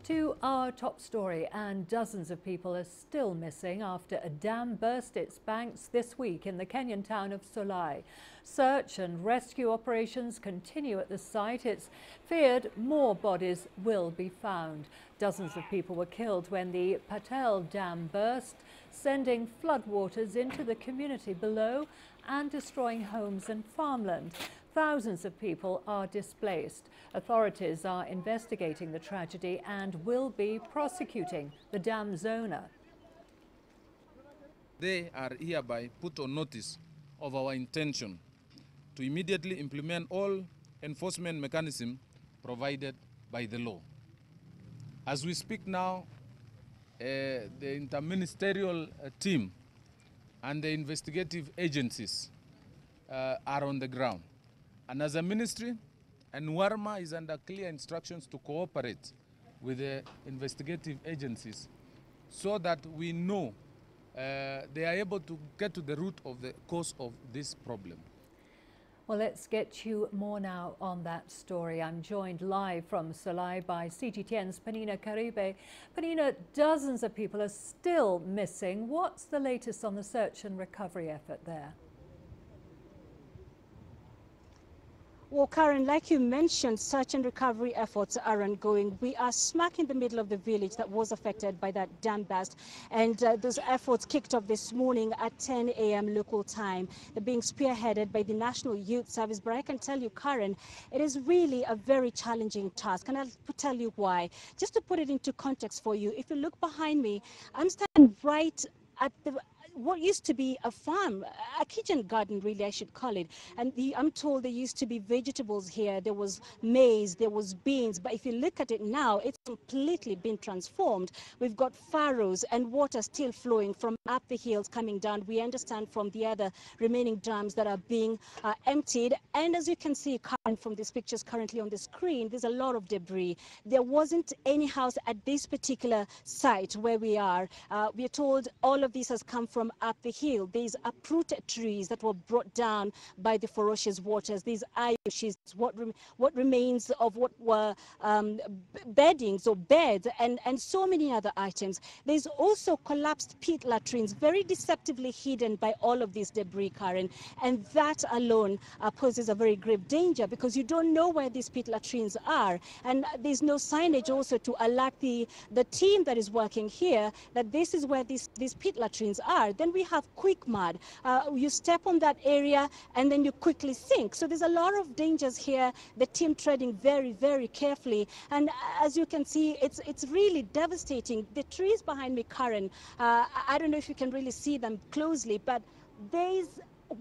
To our top story, and dozens of people are still missing after a dam burst its banks this week in the Kenyan town of Solai. Search and rescue operations continue at the site. It's feared more bodies will be found. Dozens of people were killed when the Patel Dam burst, sending floodwaters into the community below and destroying homes and farmland. Thousands of people are displaced. Authorities are investigating the tragedy and will be prosecuting the dam's owner. They are hereby put on notice of our intention to immediately implement all enforcement mechanisms provided by the law. As we speak now, the interministerial team and the investigative agencies are on the ground. And as a ministry, NWARMA is under clear instructions to cooperate with the investigative agencies so that we know they are able to get to the root of the cause of this problem. Well, let's get you more now on that story. I'm joined live from Solai by CGTN's Panina Karibe. Panina, dozens of people are still missing. What's the latest on the search and recovery effort there? Well, Karen, like you mentioned, search and recovery efforts are ongoing. We are smack in the middle of the village that was affected by that dam burst, and those efforts kicked off this morning at 10 a.m. local time. They're being spearheaded by the National Youth Service, but I can tell you, Karen, it is really a very challenging task, and I'll tell you why. Just to put it into context for you, if you look behind me, I'm standing right at what used to be a farm, a kitchen garden, really, I should call it. And I'm told there used to be vegetables here. There was maize, there was beans. But if you look at it now, it's completely been transformed. We've got furrows and water still flowing from up the hills coming down. We understand from the other remaining dams that are being emptied. And as you can see, Karen, from these pictures currently on the screen, there's a lot of debris. There wasn't any house at this particular site where we are. We are told all of this has come from up the hill. These uprooted trees that were brought down by the ferocious waters. These ayushes, what remains of what were beddings or beds, and so many other items. There's also collapsed pit latrines, very deceptively hidden by all of this debris, Karen. And that alone poses a very grave danger, because you don't know where these pit latrines are. And there's no signage also to alert the team that is working here that this is where these pit latrines are. Then we have quick mud. You step on that area and then you quickly sink. So there's a lot of dangers here. The team treading very, very carefully. And as you can see, it's really devastating. The trees behind me, Karen, I don't know if you can really see them closely, but there's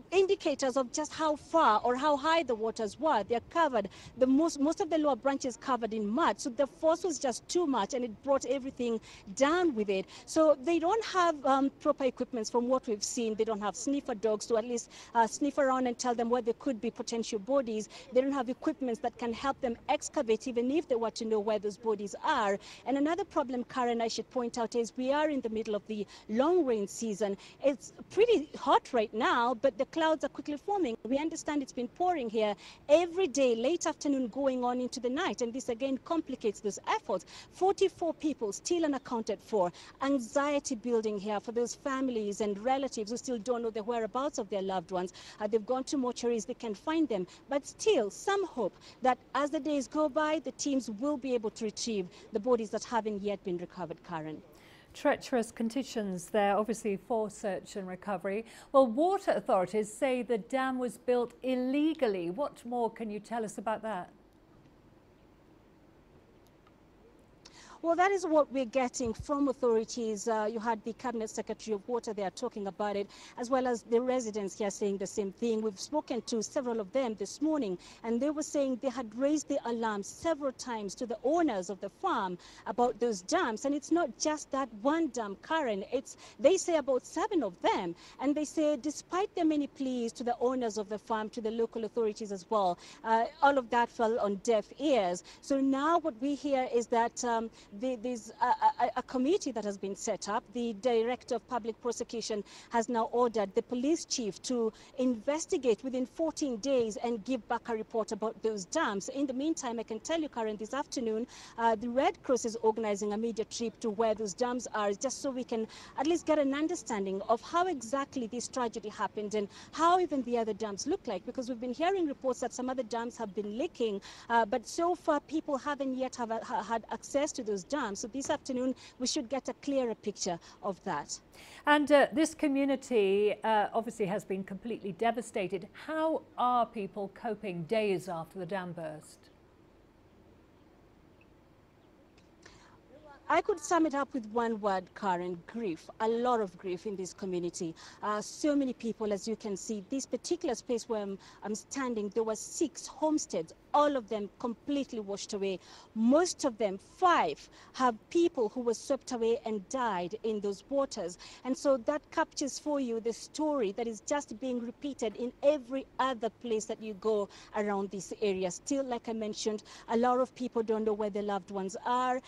indicators of just how far or how high the waters were. They're covered. Most of the lower branches covered in mud. So the force was just too much, and it brought everything down with it. So they don't have proper equipment from what we've seen. They don't have sniffer dogs to at least sniff around and tell them where there could be potential bodies. They don't have equipment that can help them excavate, even if they were to know where those bodies are. And another problem, Karen, I should point out, is we are in the middle of the long rain season. It's pretty hot right now, but the clouds are quickly forming. We understand it's been pouring here every day, late afternoon going on into the night, and this again complicates those efforts. 44 people still unaccounted for. Anxiety building here for those families and relatives who still don't know the whereabouts of their loved ones. They've gone to mortuaries, they can find them, but still some hope that as the days go by, the teams will be able to retrieve the bodies that haven't yet been recovered, Karen. Treacherous conditions there, obviously, for search and recovery. Well, water authorities say the dam was built illegally. What more can you tell us about that? Well, that is what we're getting from authorities. You had the Cabinet Secretary of Water there talking about it, as well as the residents here saying the same thing. We've spoken to several of them this morning, and they were saying they had raised the alarm several times to the owners of the farm about those dams. And it's not just that one dam, Karen. They say about 7 of them. And they say despite their many pleas to the owners of the farm, to the local authorities as well, all of that fell on deaf ears. So now what we hear is that there's a committee that has been set up. The Director of Public Prosecution has now ordered the police chief to investigate within 14 days and give back a report about those dams. In the meantime, I can tell you, Karen, this afternoon, the Red Cross is organizing a media trip to where those dams are, just so we can at least get an understanding of how exactly this tragedy happened and how even the other dams look like, because we've been hearing reports that some other dams have been leaking, but so far people haven't yet had access to those dams. So this afternoon we should get a clearer picture of that. And this community obviously has been completely devastated. How are people coping days after the dam burst? I could sum it up with one word, Karen: grief. A lot of grief in this community. So many people, as you can see, this particular space where I'm standing, there were 6 homesteads, all of them completely washed away. Most of them, 5, have people who were swept away and died in those waters. And so that captures for you the story that is just being repeated in every other place that you go around this area. Still, like I mentioned, a lot of people don't know where their loved ones are.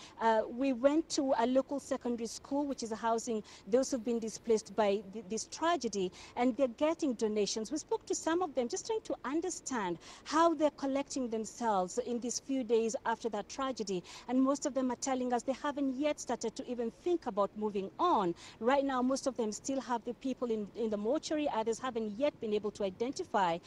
We went to a local secondary school, which is housing those who've been displaced by this tragedy, and they're getting donations. We spoke to some of them, just trying to understand how they're collecting themselves in these few days after that tragedy. And most of them are telling us they haven't yet started to even think about moving on. Right now, most of them still have the people in the mortuary. Others haven't yet been able to identify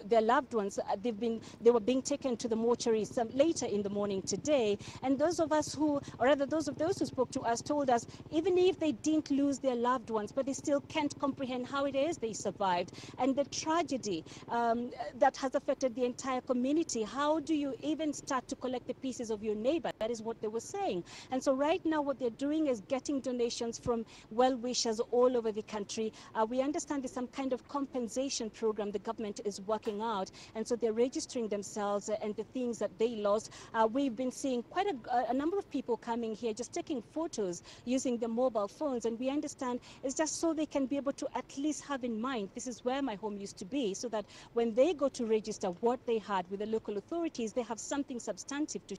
their loved ones. They were being taken to the mortuary later in the morning today. And those of us who, or rather those who spoke to us, told us even if they didn't lose their loved ones, but they still can't comprehend how it is they survived, and the tragedy that has affected the entire community. How do you even start to collect the pieces of your neighbor? That is what they were saying. And so right now what they're doing is getting donations from well-wishers all over the country. We understand there's some kind of compensation program the government is working out, and so they're registering themselves and the things that they lost. We've been seeing quite a number of people coming here just taking photos using their mobile phones, and we understand it's just so they can be able to at least have in mind, this is where my home used to be, so that when they go to register what they had with the local authorities, they have something substantive to.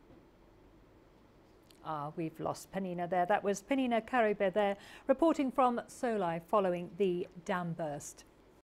We've lost Penina there. That was Penina Karibe there reporting from Solai following the dam burst.